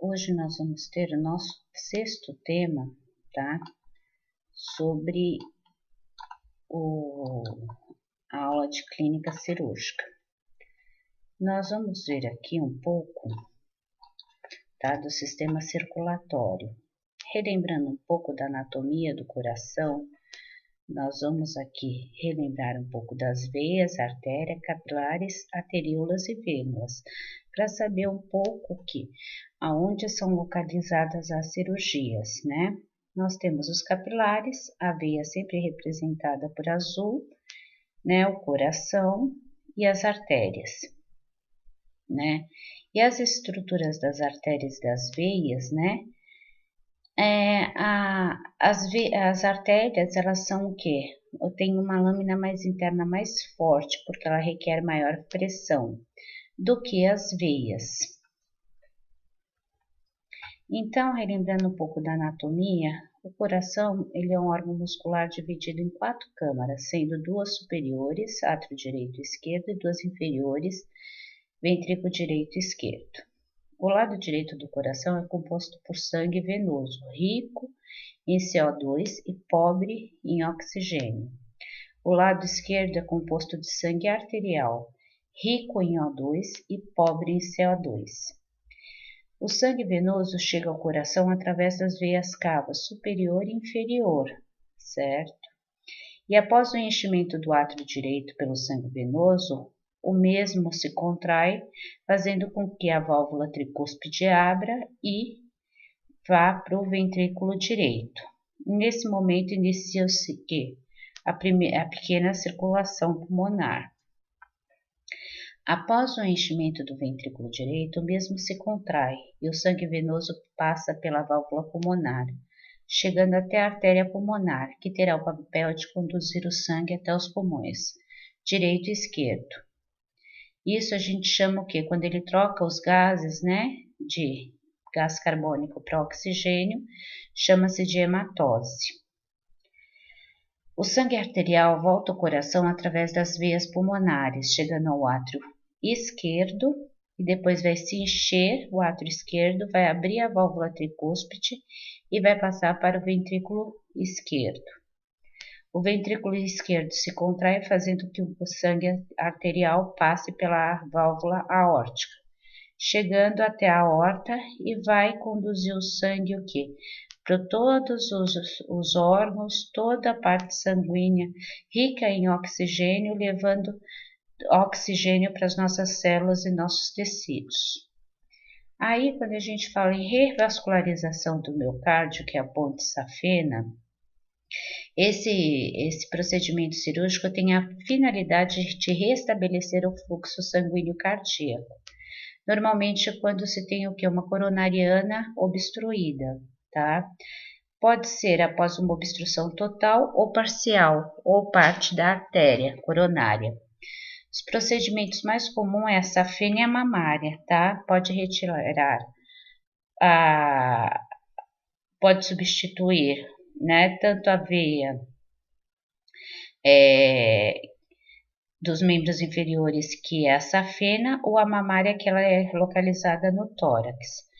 Hoje nós vamos ter o nosso sexto tema, tá? Sobre a aula de clínica cirúrgica. Nós vamos ver aqui um pouco, tá? Do sistema circulatório. Relembrando um pouco da anatomia do coração, nós vamos aqui relembrar um pouco das veias, artérias, capilares, arteríolas e vênulas, para saber um pouco aonde são localizadas as cirurgias, né? Nós temos os capilares, a veia sempre representada por azul, né? O coração e as artérias, né? E as estruturas das artérias e das veias, né? As artérias, elas são o quê? Tem uma lâmina mais interna mais forte, porque ela requer maior pressão do que as veias. Então, relembrando um pouco da anatomia, o coração, ele é um órgão muscular dividido em 4 câmaras, sendo 2 superiores, átrio direito e esquerdo, e 2 inferiores, ventrículo direito e esquerdo. O lado direito do coração é composto por sangue venoso, rico em CO2 e pobre em oxigênio. O lado esquerdo é composto de sangue arterial, rico em O2 e pobre em CO2. O sangue venoso chega ao coração através das veias cavas superior e inferior, certo? E após o enchimento do átrio direito pelo sangue venoso, o mesmo se contrai, fazendo com que a válvula tricúspide abra e vá para o ventrículo direito. Nesse momento inicia-se a pequena circulação pulmonar. Após o enchimento do ventrículo direito, o mesmo se contrai e o sangue venoso passa pela válvula pulmonar, chegando até a artéria pulmonar, que terá o papel de conduzir o sangue até os pulmões, direito e esquerdo. Isso a gente chama o quê? Quando ele troca os gases, né, de gás carbônico para oxigênio, chama-se de hematose. O sangue arterial volta ao coração através das veias pulmonares, chegando ao átrio esquerdo, e depois vai se encher o átrio esquerdo, vai abrir a válvula tricúspide e vai passar para o ventrículo esquerdo. O ventrículo esquerdo se contrai, fazendo que o sangue arterial passe pela válvula aórtica, chegando até a aorta e vai conduzir o sangue para todos os órgãos, toda a parte sanguínea rica em oxigênio, levando oxigênio para as nossas células e nossos tecidos. Aí, quando a gente fala em revascularização do miocárdio, que é a ponte safena, esse procedimento cirúrgico tem a finalidade de restabelecer o fluxo sanguíneo cardíaco. Normalmente, quando se tem uma coronariana obstruída, tá? Pode ser após uma obstrução total ou parcial, ou parte da artéria coronária. Os procedimentos mais comuns é a safena e a mamária, tá? Pode retirar, pode substituir, né? Tanto a veia dos membros inferiores, que é a safena, ou a mamária, que ela é localizada no tórax.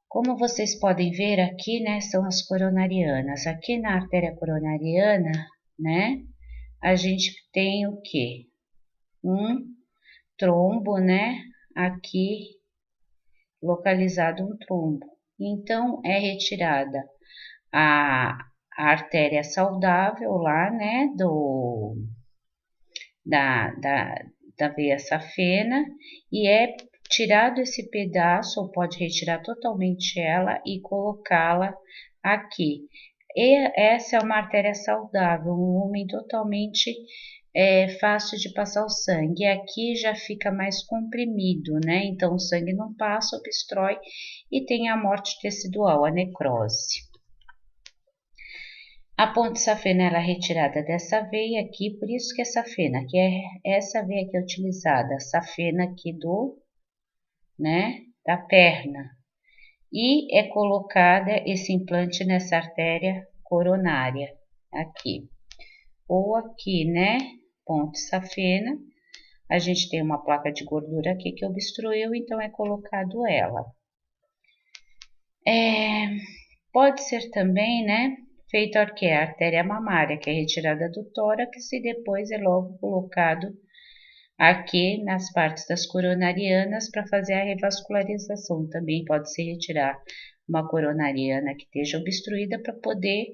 Como vocês podem ver aqui, né, são as coronarianas. Aqui na artéria coronariana, né, a gente tem o quê? Um trombo, né, aqui localizado um trombo. Então, é retirada a artéria saudável lá, né, da veia safena, e é tirado esse pedaço, ou pode retirar totalmente ela e colocá-la aqui. E essa é uma artéria saudável, um volume totalmente fácil de passar o sangue. E aqui já fica mais comprimido, né? Então o sangue não passa, obstrói e tem a morte tecidual, a necrose. A ponte safena ela é retirada dessa veia aqui, por isso que é safena, que é essa veia que é utilizada, a safena aqui da perna. E é colocada esse implante nessa artéria coronária, aqui. Ou aqui, né, ponte safena, a gente tem uma placa de gordura aqui que obstruiu, então é colocado ela. Pode ser também, né, feito aqui a artéria mamária, que é retirada do tórax e depois é logo colocado aqui nas partes das coronarianas para fazer a revascularização. Também pode se retirar uma coronariana que esteja obstruída para poder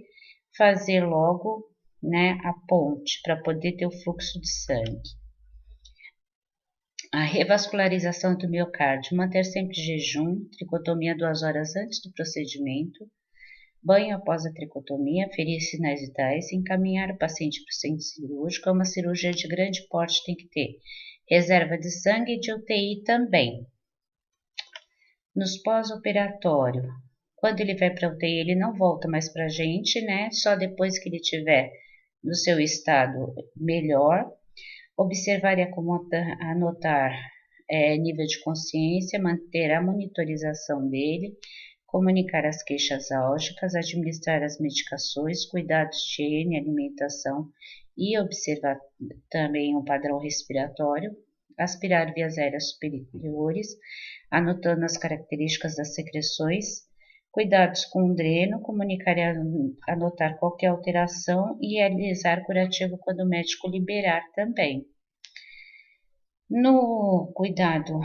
fazer logo, né, a ponte, para poder ter o fluxo de sangue. A revascularização do miocárdio, manter sempre jejum, tricotomia 2 horas antes do procedimento, banho após a tricotomia, ferir sinais vitais, encaminhar o paciente para o centro cirúrgico. Uma cirurgia de grande porte tem que ter reserva de sangue e de UTI também. Nos pós-operatório, quando ele vai para a UTI, ele não volta mais para a gente, né? Só depois que ele tiver no seu estado melhor. Observar e anotar nível de consciência, manter a monitorização dele, comunicar as queixas álgicas, administrar as medicações, cuidados de higiene, alimentação e observar também um padrão respiratório, aspirar vias aéreas superiores, anotando as características das secreções, cuidados com o dreno, comunicar e anotar qualquer alteração e realizar curativo quando o médico liberar também. No cuidado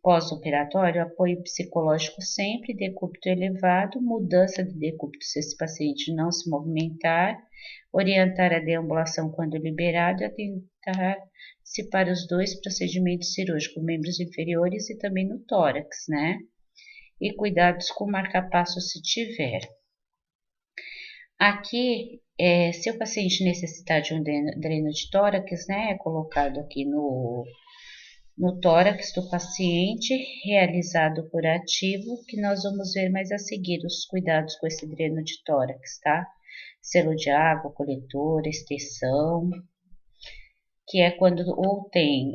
pós-operatório, apoio psicológico sempre, decúbito elevado, mudança de decúbito se esse paciente não se movimentar, orientar a deambulação quando liberado e atentar-se para os 2 procedimentos cirúrgicos, membros inferiores e também no tórax, né? E cuidados com marca-passo se tiver. Aqui, se o paciente necessitar de um dreno de tórax, né, é colocado aqui no tórax do paciente, realizado o curativo, que nós vamos ver mais a seguir os cuidados com esse dreno de tórax, tá? Selo de água, coletora, extensão, que é quando ou tem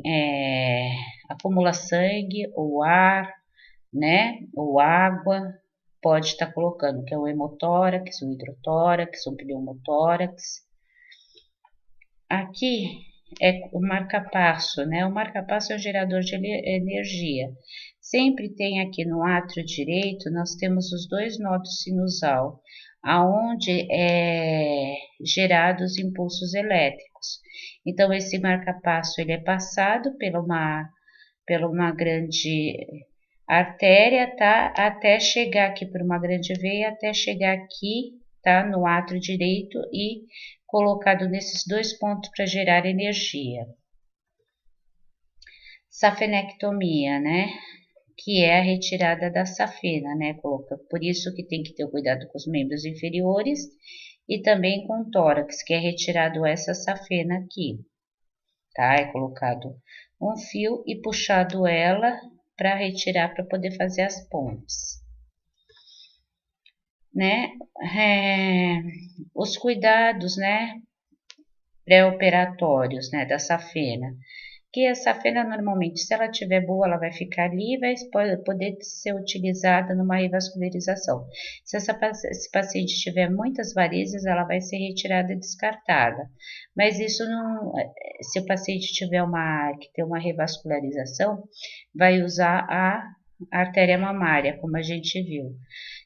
acumula sangue, ou ar, né, ou água, pode estar colocando, que é o hemotórax, o hidrotórax, o pneumotórax. Aqui é o marca-passo, né? O marca-passo é o gerador de energia. Sempre tem aqui no átrio direito, nós temos os 2 nodos sinusal, aonde é gerados os impulsos elétricos. Então, esse marca-passo, ele é passado pela uma grande artéria, tá? Até chegar aqui por uma grande veia, até chegar aqui, tá? No átrio direito e colocado nesses 2 pontos para gerar energia. Safenectomia, né? Que é a retirada da safena, né? Por isso que tem que ter cuidado com os membros inferiores e também com o tórax, que é retirado essa safena aqui, tá? É colocado um fio e puxado ela para retirar, para poder fazer as pontes, né? Os cuidados, né, pré-operatórios, né, da safena. Que a safena, normalmente, se ela estiver boa, ela vai ficar ali e vai poder ser utilizada numa revascularização. Se esse paciente tiver muitas varizes, ela vai ser retirada e descartada. Mas isso não, se o paciente tiver que ter uma revascularização, vai usar a artéria mamária, como a gente viu,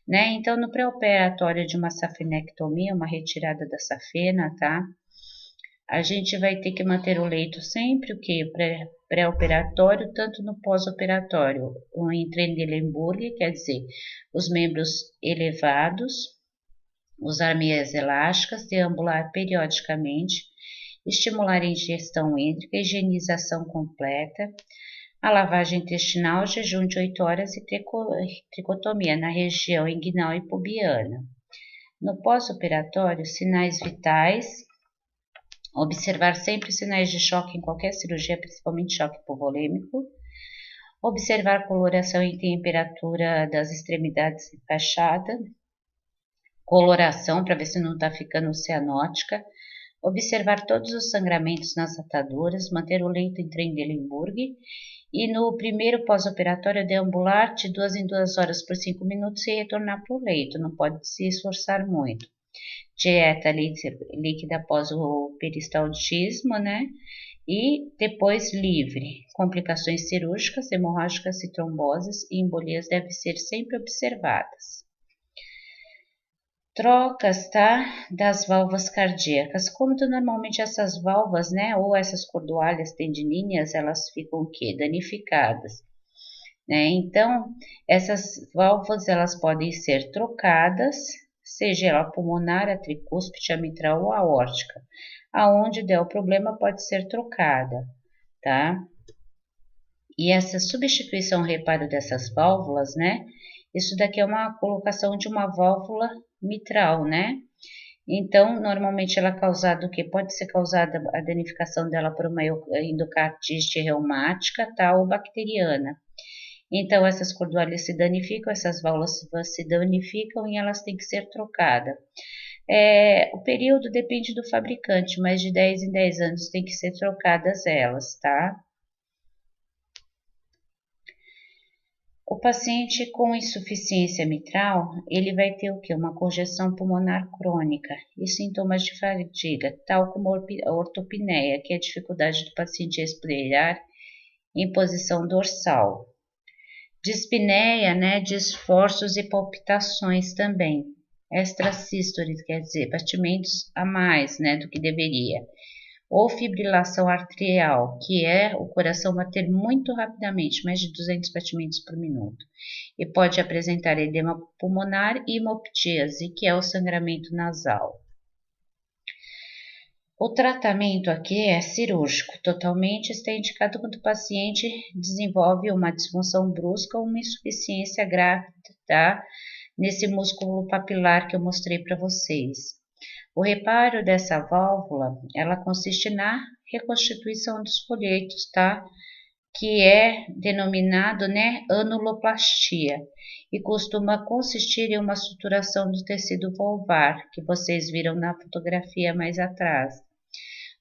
né? Então, no pré-operatório de uma safenectomia, uma retirada da safena, tá? A gente vai ter que manter o leito sempre o que? Pré-operatório, tanto no pós-operatório, em Trendelenburg, quer dizer, os membros elevados, usar meias elásticas, deambular periodicamente, estimular a ingestão hídrica, higienização completa, a lavagem intestinal, jejum de 8 horas e tricotomia na região inguinal e pubiana. No pós-operatório, sinais vitais, observar sempre sinais de choque em qualquer cirurgia, principalmente choque hipovolêmico. Observar coloração e temperatura das extremidades enfaixadas. Coloração para ver se não está ficando cianótica. Observar todos os sangramentos nas ataduras. Manter o leito em Trendelenburg. E no primeiro pós-operatório, deambular de 2 em 2 horas por 5 minutos e retornar para o leito. Não pode se esforçar muito. Dieta líquida após o peristaltismo, né? E depois livre. Complicações cirúrgicas, hemorrágicas e tromboses e embolias devem ser sempre observadas. Trocas, tá? Das válvulas cardíacas. Como normalmente essas válvulas, né? Ou essas cordoalhas tendiníneas, elas ficam o quê? Danificadas, né? Então, essas válvulas, elas podem ser trocadas, seja ela pulmonar, a tricúspide, a mitral ou a aórtica. Aonde der o problema pode ser trocada, tá? E essa substituição, reparo dessas válvulas, né? Isso daqui é uma colocação de uma válvula mitral, né? Então, normalmente ela é causada o que? Pode ser causada a danificação dela por uma endocardite reumática, tá? Ou bacteriana. Então, essas cordoalhas se danificam, essas válvulas se danificam e elas têm que ser trocadas. O período depende do fabricante, mas de 10 em 10 anos tem que ser trocadas elas, tá? O paciente com insuficiência mitral, ele vai ter o quê? Uma congestão pulmonar crônica e sintomas de fadiga, tal como a ortopneia, que é a dificuldade do paciente respirar em posição dorsal. Dispneia, né, de esforços e palpitações também. Extrasístole, quer dizer, batimentos a mais, né, do que deveria. Ou fibrilação arterial, que é o coração bater muito rapidamente, mais de 200 batimentos por minuto. E pode apresentar edema pulmonar e hemoptíase, que é o sangramento nasal. O tratamento aqui é cirúrgico, totalmente está indicado quando o paciente desenvolve uma disfunção brusca ou uma insuficiência grave, tá? Nesse músculo papilar que eu mostrei para vocês. O reparo dessa válvula, ela consiste na reconstituição dos folhetos, tá? Que é denominado, né, anuloplastia e costuma consistir em uma suturação do tecido vulvar, que vocês viram na fotografia mais atrás.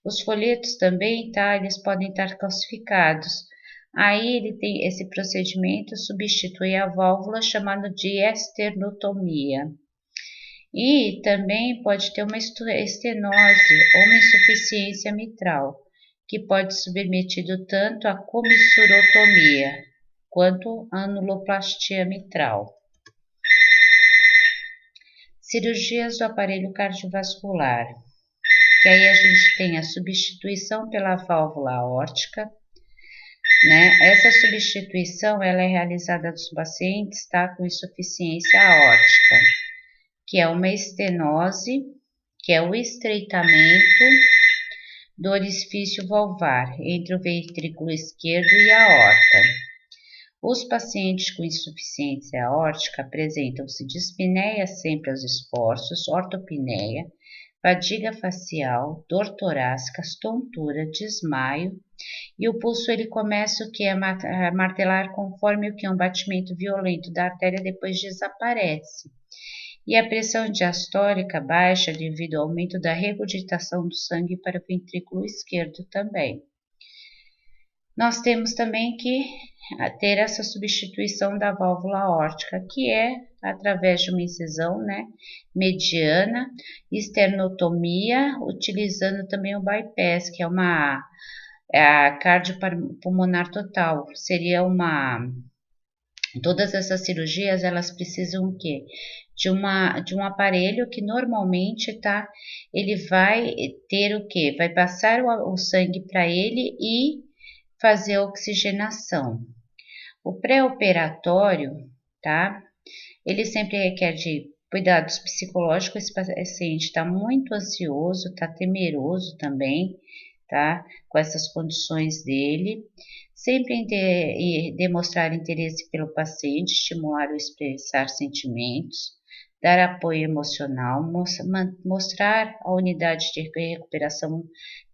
Os folhetos também, tá? Eles podem estar calcificados. Aí ele tem esse procedimento, substitui a válvula chamada de esternotomia. E também pode ter uma estenose ou uma insuficiência mitral, que pode ser submetido tanto à comissurotomia quanto à anuloplastia mitral. Cirurgias do aparelho cardiovascular, que aí a gente tem a substituição pela válvula aórtica, né? Essa substituição ela é realizada nos pacientes, tá, com insuficiência aórtica, que é uma estenose, que é o estreitamento do orifício valvar entre o ventrículo esquerdo e a aorta. Os pacientes com insuficiência aórtica apresentam-se dispneia sempre aos esforços, ortopneia, fadiga facial, dor torácica, tontura, desmaio, e o pulso ele começa o que a martelar conforme o que um batimento violento da artéria depois desaparece. E a pressão diastólica baixa devido ao aumento da regurgitação do sangue para o ventrículo esquerdo também. Nós temos também que ter essa substituição da válvula aórtica, que é através de uma incisão, né, mediana, esternotomia, utilizando também o bypass, que é a cardiopulmonar total. Seria todas essas cirurgias, elas precisam o quê? De um aparelho que normalmente, tá, ele vai ter o quê? Vai passar o sangue para ele e fazer a oxigenação. O pré-operatório, tá? Ele sempre requer de cuidados psicológicos. Esse paciente está muito ansioso, está temeroso também, tá? Com essas condições dele. Sempre demonstrar interesse pelo paciente, estimular ou expressar sentimentos, dar apoio emocional, mostrar a unidade de recuperação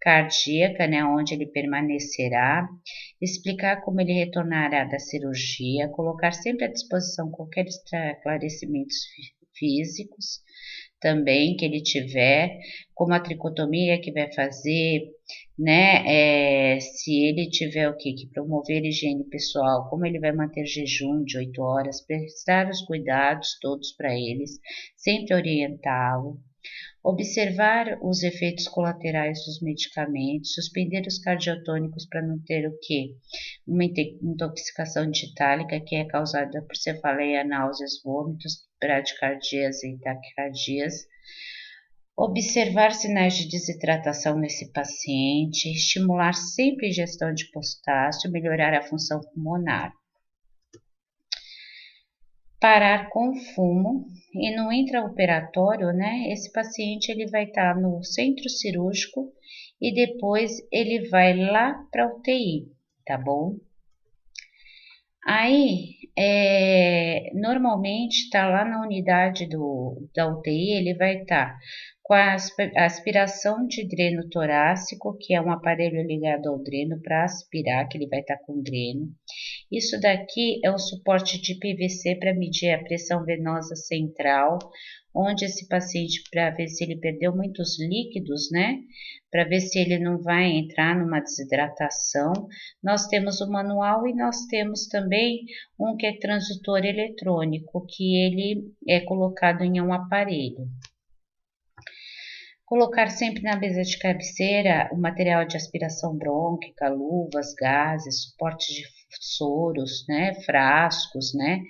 cardíaca, né, onde ele permanecerá, explicar como ele retornará da cirurgia, colocar sempre à disposição qualquer esclarecimentos físicos também que ele tiver, como a tricotomia que vai fazer, né, se ele tiver o que promover higiene pessoal, como ele vai manter jejum de 8 horas, prestar os cuidados todos para eles, sempre orientá-lo, observar os efeitos colaterais dos medicamentos, suspender os cardiotônicos para não ter o que? Uma intoxicação digitálica que é causada por cefaleia, náuseas, vômitos, bradicardias e taquicardias. Observar sinais de desidratação nesse paciente, estimular sempre a ingestão de potássio, melhorar a função pulmonar. Parar com fumo e no intraoperatório, né, esse paciente ele vai estar no centro cirúrgico e depois ele vai lá para a UTI, tá bom? Aí, normalmente está lá na unidade da UTI, ele vai estar com a aspiração de dreno torácico, que é um aparelho ligado ao dreno para aspirar, que ele vai estar com dreno. Isso daqui é um suporte de PVC para medir a pressão venosa central, onde esse paciente, para ver se ele perdeu muitos líquidos, né? Para ver se ele não vai entrar numa desidratação. Nós temos o manual e nós temos também um que é transdutor eletrônico, que ele é colocado em um aparelho. Colocar sempre na mesa de cabeceira o material de aspiração brônquica, luvas, gases, suporte de soros, né, frascos, né,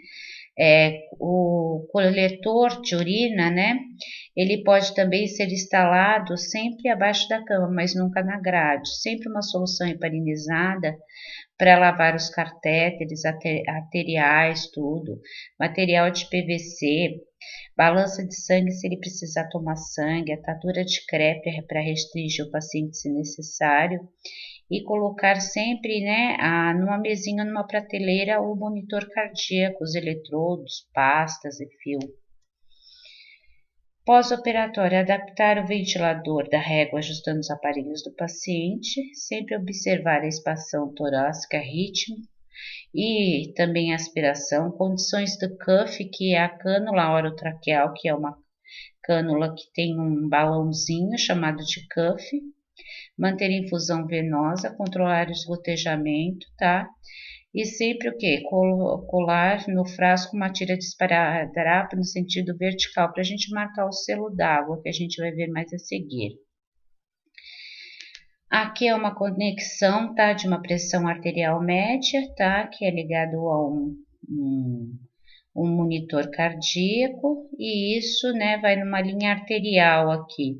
o coletor de urina, né, ele pode também ser instalado sempre abaixo da cama, mas nunca na grade, sempre uma solução heparinizada para lavar os catéteres arteriais, tudo, material de PVC, balança de sangue se ele precisar tomar sangue, atadura de crepe para restringir o paciente se necessário e colocar sempre, né, numa mesinha, numa prateleira, o monitor cardíaco, os eletrodos, pastas e fio. Pós-operatório, adaptar o ventilador da régua ajustando os aparelhos do paciente, sempre observar a expansão torácica, ritmo e também a aspiração, condições do cuff, que é a cânula orotraqueal, que é uma cânula que tem um balãozinho chamado de cuff, manter infusão venosa, controlar o esgotejamento, tá? E sempre o que? Colar no frasco uma tira de esparadrapo no sentido vertical, para a gente marcar o selo d'água, que a gente vai ver mais a seguir. Aqui é uma conexão, tá? De uma pressão arterial média, tá? Que é ligado a um monitor cardíaco, e isso, né, vai numa linha arterial aqui,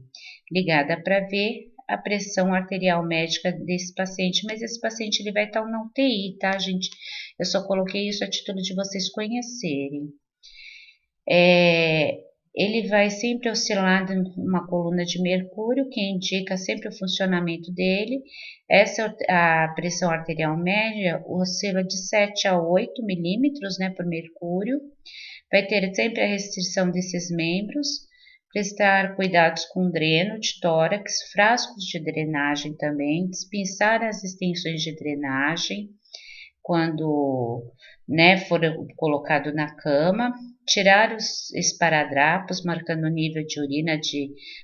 ligada para ver a pressão arterial médica desse paciente, mas esse paciente ele vai estar na UTI, tá, gente? Eu só coloquei isso a título de vocês conhecerem. Ele vai sempre oscilar numa coluna de mercúrio, que indica sempre o funcionamento dele. Essa a pressão arterial média oscila de 7 a 8 milímetros, né, por mercúrio. Vai ter sempre a restrição desses membros. Prestar cuidados com dreno de tórax, frascos de drenagem também, dispensar as extensões de drenagem quando, né, for colocado na cama, tirar os esparadrapos, marcando o nível de urina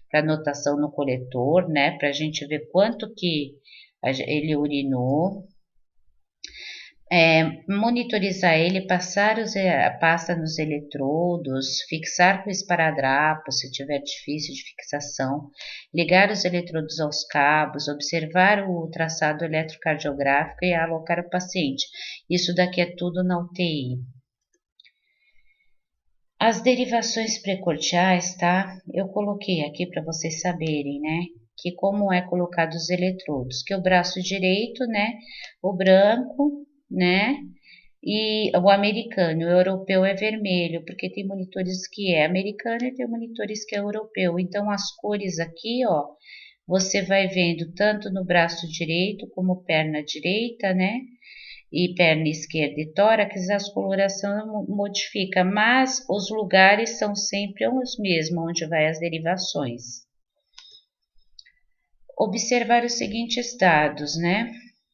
para anotação no coletor, né, para a gente ver quanto que ele urinou. Monitorizar ele, passar a pasta nos eletrodos, fixar com esparadrapo, se tiver difícil de fixação, ligar os eletrodos aos cabos, observar o traçado eletrocardiográfico e alocar o paciente. Isso daqui é tudo na UTI. As derivações precordiais, tá? Eu coloquei aqui para vocês saberem, né? Que como é colocado os eletrodos, que o braço direito, né? O branco, né? E o americano, o europeu é vermelho, porque tem monitores que é americano e tem monitores que é europeu. Então, as cores aqui, ó, você vai vendo tanto no braço direito como perna direita, né? E perna esquerda e tórax, as colorações modificam, mas os lugares são sempre os mesmos, onde vai as derivações. Observar os seguintes dados, né?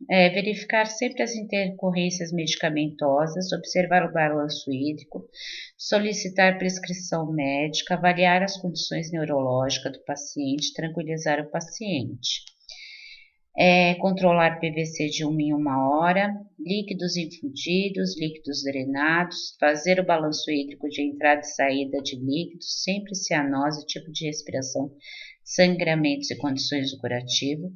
Verificar sempre as intercorrências medicamentosas, observar o balanço hídrico, solicitar prescrição médica, avaliar as condições neurológicas do paciente, tranquilizar o paciente. Controlar PVC de 1 em 1 hora, líquidos infundidos, líquidos drenados, fazer o balanço hídrico de entrada e saída de líquidos, sempre cianose, tipo de respiração, sangramentos e condições do curativo,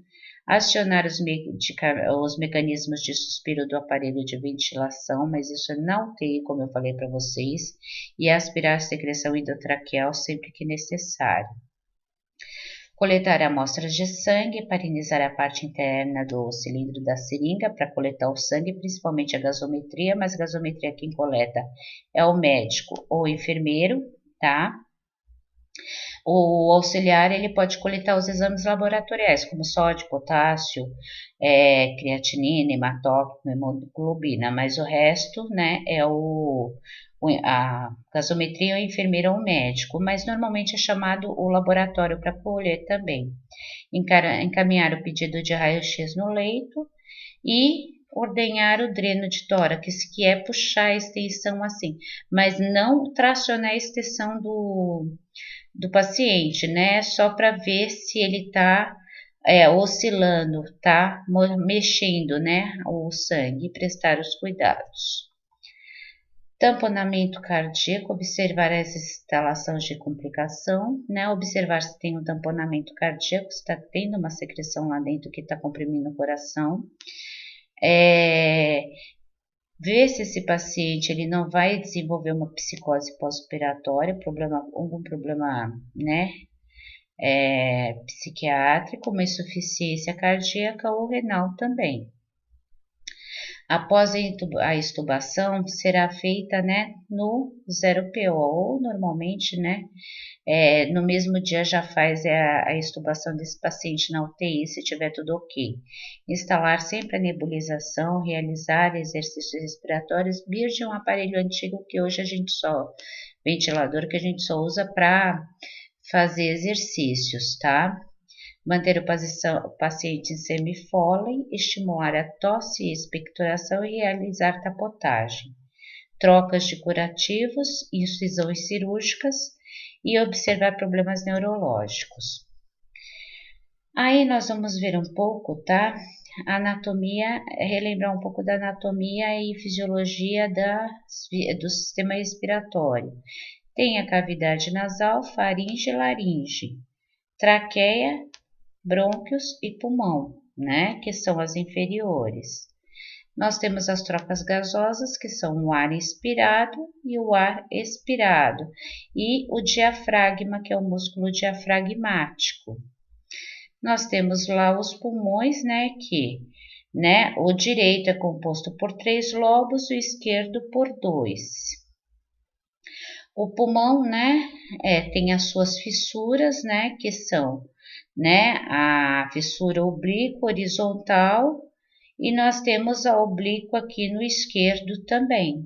acionar os mecanismos de suspiro do aparelho de ventilação, mas isso é na UTI, como eu falei para vocês, e aspirar a secreção endotraqueal sempre que necessário. Coletar amostras de sangue para inizar a parte interna do cilindro da seringa para coletar o sangue, principalmente a gasometria, mas a gasometria quem coleta é o médico ou o enfermeiro, tá? O auxiliar ele pode coletar os exames laboratoriais, como sódio, potássio, creatinina, hematócrito, hemoglobina, mas o resto, né, é a gasometria, o enfermeiro ou o médico, mas normalmente é chamado o laboratório para colher também. Encaminhar o pedido de raio-x no leito e ordenhar o dreno de tórax, que é puxar a extensão assim, mas não tracionar a extensão do paciente, né? Só para ver se ele está oscilando, tá mexendo, né? O sangue e prestar os cuidados. Tamponamento cardíaco, observar as instalações de complicação, né? Observar se tem um tamponamento cardíaco, se está tendo uma secreção lá dentro que está comprimindo o coração. Ver se esse paciente ele não vai desenvolver uma psicose pós-operatória, algum problema, né, psiquiátrico, uma insuficiência cardíaca ou renal também. Após a extubação, será feita, né, no 0PO, ou normalmente, né, no mesmo dia já faz a extubação desse paciente na UTI, se tiver tudo ok. Instalar sempre a nebulização, realizar exercícios respiratórios, vir de um aparelho antigo que hoje a gente ventilador que a gente só usa para fazer exercícios, tá? Manter o paciente em semifólem, estimular a tosse e expectoração e realizar tapotagem. Trocas de curativos, incisões cirúrgicas e observar problemas neurológicos. Aí nós vamos ver um pouco, tá? Anatomia, relembrar um pouco da anatomia e fisiologia do sistema respiratório. Tem a cavidade nasal, faringe e laringe, traqueia, brônquios e pulmão, né? Que são as inferiores. Nós temos as trocas gasosas, que são o ar inspirado e o ar expirado, e o diafragma, que é o músculo diafragmático. Nós temos lá os pulmões, né, o direito é composto por 3 lobos, o esquerdo por 2. O pulmão, né, tem as suas fissuras, né, que são, né, a fissura oblíqua, horizontal, e nós temos a oblíqua aqui no esquerdo também.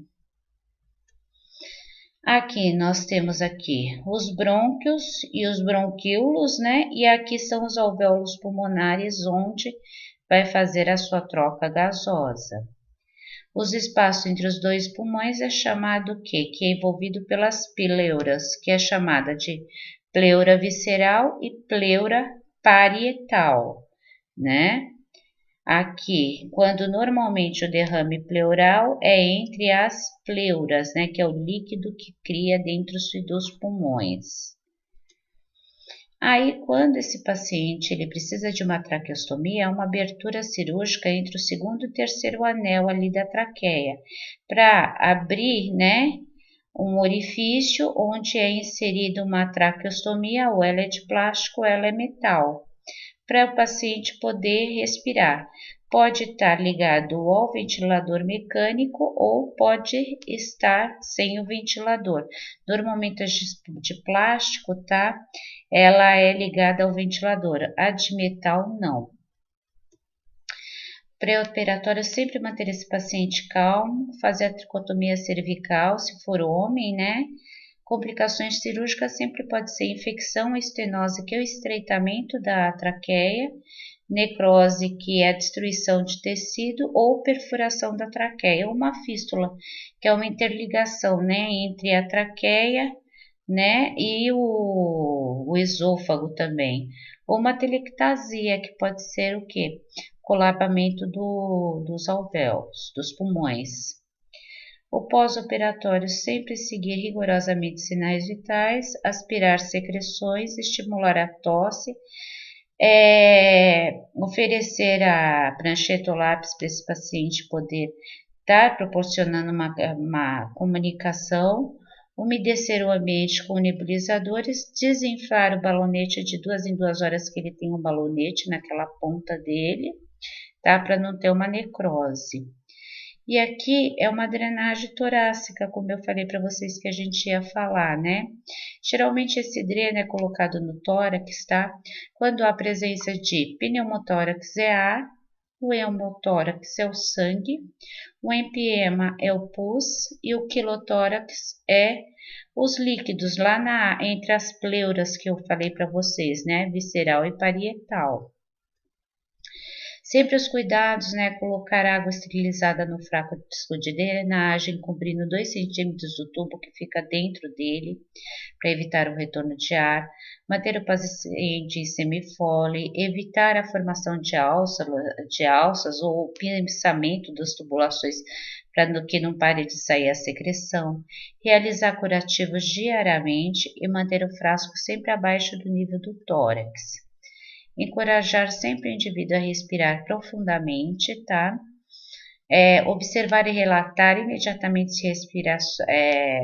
Aqui nós temos aqui os brônquios e os bronquíolos, né? E aqui são os alvéolos pulmonares, onde vai fazer a sua troca gasosa. Os espaços entre os dois pulmões é chamado o quê? Que é envolvido pelas pleuras, que é chamada de pleura visceral e pleura parietal, né? Aqui, quando normalmente o derrame pleural é entre as pleuras, né, que é o líquido que cria dentro dos pulmões. Aí, quando esse paciente ele precisa de uma traqueostomia, é uma abertura cirúrgica entre o segundo e o terceiro anel ali da traqueia, para abrir, né, um orifício onde é inserida uma traqueostomia, ou ela é de plástico ou ela é metal, para o paciente poder respirar. Pode estar ligado ao ventilador mecânico ou pode estar sem o ventilador. Normalmente a de plástico, tá? Ela é ligada ao ventilador, a de metal não. Pré-operatório, sempre manter esse paciente calmo, fazer a tricotomia cervical, se for homem, né? Complicações cirúrgicas sempre pode ser infecção, estenose, que é o estreitamento da traqueia, necrose, que é a destruição de tecido, ou perfuração da traqueia, uma fístula, que é uma interligação, né, entre a traqueia, né, e o esôfago também, ou uma telectasia, que pode ser o quê? Colapamento dos alvéolos, dos pulmões. O pós-operatório sempre seguir rigorosamente sinais vitais, aspirar secreções, estimular a tosse, Oferecer a prancheta ou lápis para esse paciente poder estar proporcionando uma comunicação, umedecer o ambiente com nebulizadores, desinflar o balonete de 2 em 2 horas que ele tem um balonete naquela ponta dele, tá? Para não ter uma necrose. E aqui é uma drenagem torácica, como eu falei para vocês que a gente ia falar, né? Geralmente esse dreno é colocado no tórax, tá? Quando há presença de pneumotórax é ar, o hemotórax é o sangue, o empiema é o pus e o quilotórax é os líquidos lá entre as pleuras que eu falei para vocês, né? Visceral e parietal. Sempre os cuidados, né? Colocar água esterilizada no fraco disco de drenagem, cobrindo 2 centímetros do tubo que fica dentro dele, para evitar o retorno de ar, manter o paciente em semifole, evitar a formação de alças ou o pinçamento das tubulações para que não pare de sair a secreção, realizar curativos diariamente e manter o frasco sempre abaixo do nível do tórax. Encorajar sempre o indivíduo a respirar profundamente, tá? Observar e relatar imediatamente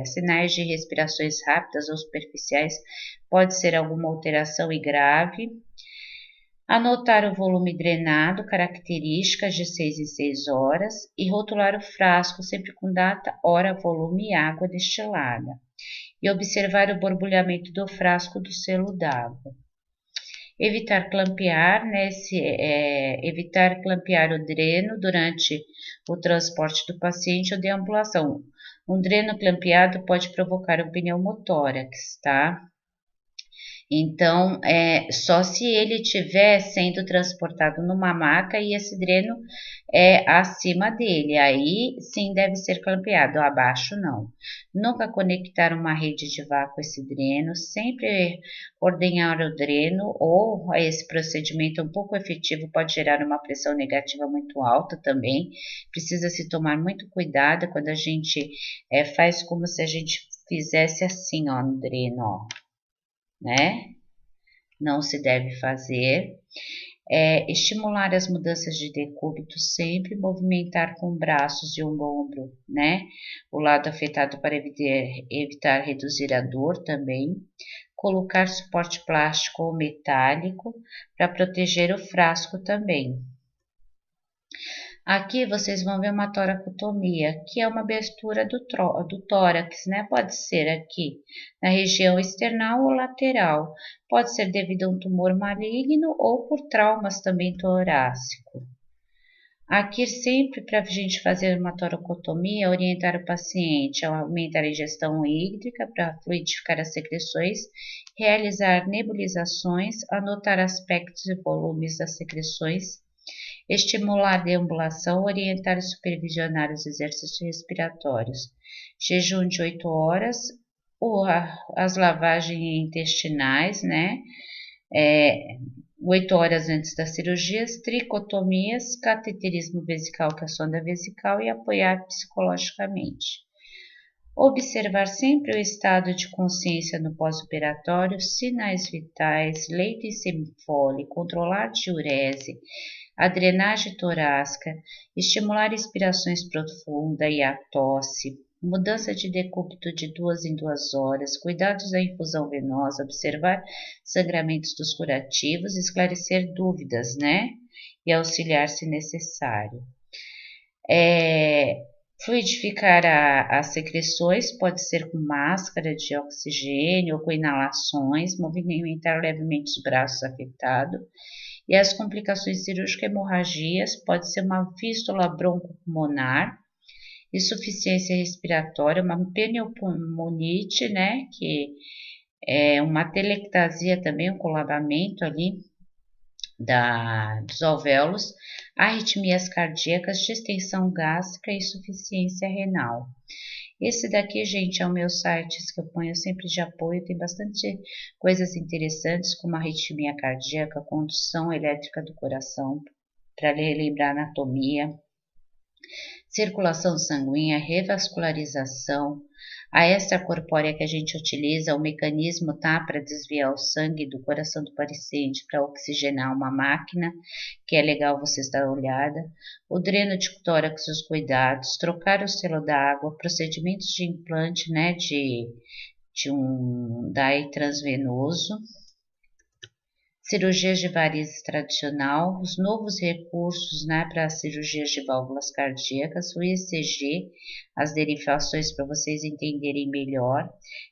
sinais de respirações rápidas ou superficiais, pode ser alguma alteração e grave. Anotar o volume drenado, características de 6 em 6 horas e rotular o frasco sempre com data, hora, volume e água destilada. E observar o borbulhamento do frasco do selo d'água. Evitar clampear, né? Evitar clampear o dreno durante o transporte do paciente ou deambulação. Um dreno clampeado pode provocar um pneumotórax, tá? Então, só se ele estiver sendo transportado numa maca e esse dreno é acima dele, aí sim deve ser clampeado, abaixo não. Nunca conectar uma rede de vácuo a esse dreno, sempre ordenhar o dreno ou esse procedimento um pouco efetivo pode gerar uma pressão negativa muito alta também. Precisa se tomar muito cuidado quando a gente faz como se a gente fizesse assim, ó, no dreno, ó, né? Não se deve fazer. Estimular as mudanças de decúbito, sempre movimentar com braços e um ombro, né? O lado afetado para evitar reduzir a dor também. Colocar suporte plástico ou metálico para proteger o frasco também. Aqui vocês vão ver uma toracotomia, que é uma abertura do tórax, né? Pode ser aqui na região external ou lateral. Pode ser devido a um tumor maligno ou por traumas também torácico. Aqui sempre para a gente fazer uma toracotomia, orientar o paciente a aumentar a ingestão hídrica para fluidificar as secreções, realizar nebulizações, anotar aspectos e volumes das secreções, estimular a deambulação, orientar e supervisionar os exercícios respiratórios, jejum de 8 horas, as lavagens intestinais, né? 8 horas antes das cirurgias, tricotomias, cateterismo vesical, que é a sonda vesical, e apoiar psicologicamente. Observar sempre o estado de consciência no pós-operatório, sinais vitais, leito em semifole, controlar diurese, a drenagem torácica, estimular expirações profundas e a tosse, mudança de decúbito de 2 em 2 horas, cuidados da infusão venosa, observar sangramentos dos curativos, esclarecer dúvidas, né? E auxiliar se necessário. Fluidificar as secreções, pode ser com máscara de oxigênio ou com inalações, movimentar levemente os braços afetados. E as complicações cirúrgicas, hemorragias, pode ser uma fístula broncopulmonar, insuficiência respiratória, uma pneumonite, né, que é uma telectasia também, um colapamento ali dos alvéolos, arritmias cardíacas, distensão gástrica e insuficiência renal. Esse daqui, gente, é o meu site que eu ponho sempre de apoio, tem bastante coisas interessantes, como arritmia cardíaca, condução elétrica do coração, para relembrar anatomia, circulação sanguínea, revascularização. A extracorpórea que a gente utiliza, o mecanismo tá para desviar o sangue do coração do paciente para oxigenar uma máquina, que é legal vocês dar uma olhada. O dreno de tórax, os cuidados, trocar o selo da água, procedimentos de implante, né, de um DAI transvenoso. Cirurgias de varizes tradicional, os novos recursos, né, para cirurgias de válvulas cardíacas, o ECG, as derivações para vocês entenderem melhor,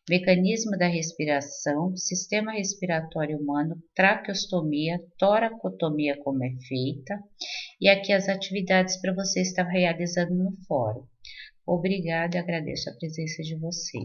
mecanismo da respiração, sistema respiratório humano, traqueostomia, toracotomia como é feita, e aqui as atividades para você estar realizando no fórum. Obrigada e agradeço a presença de vocês.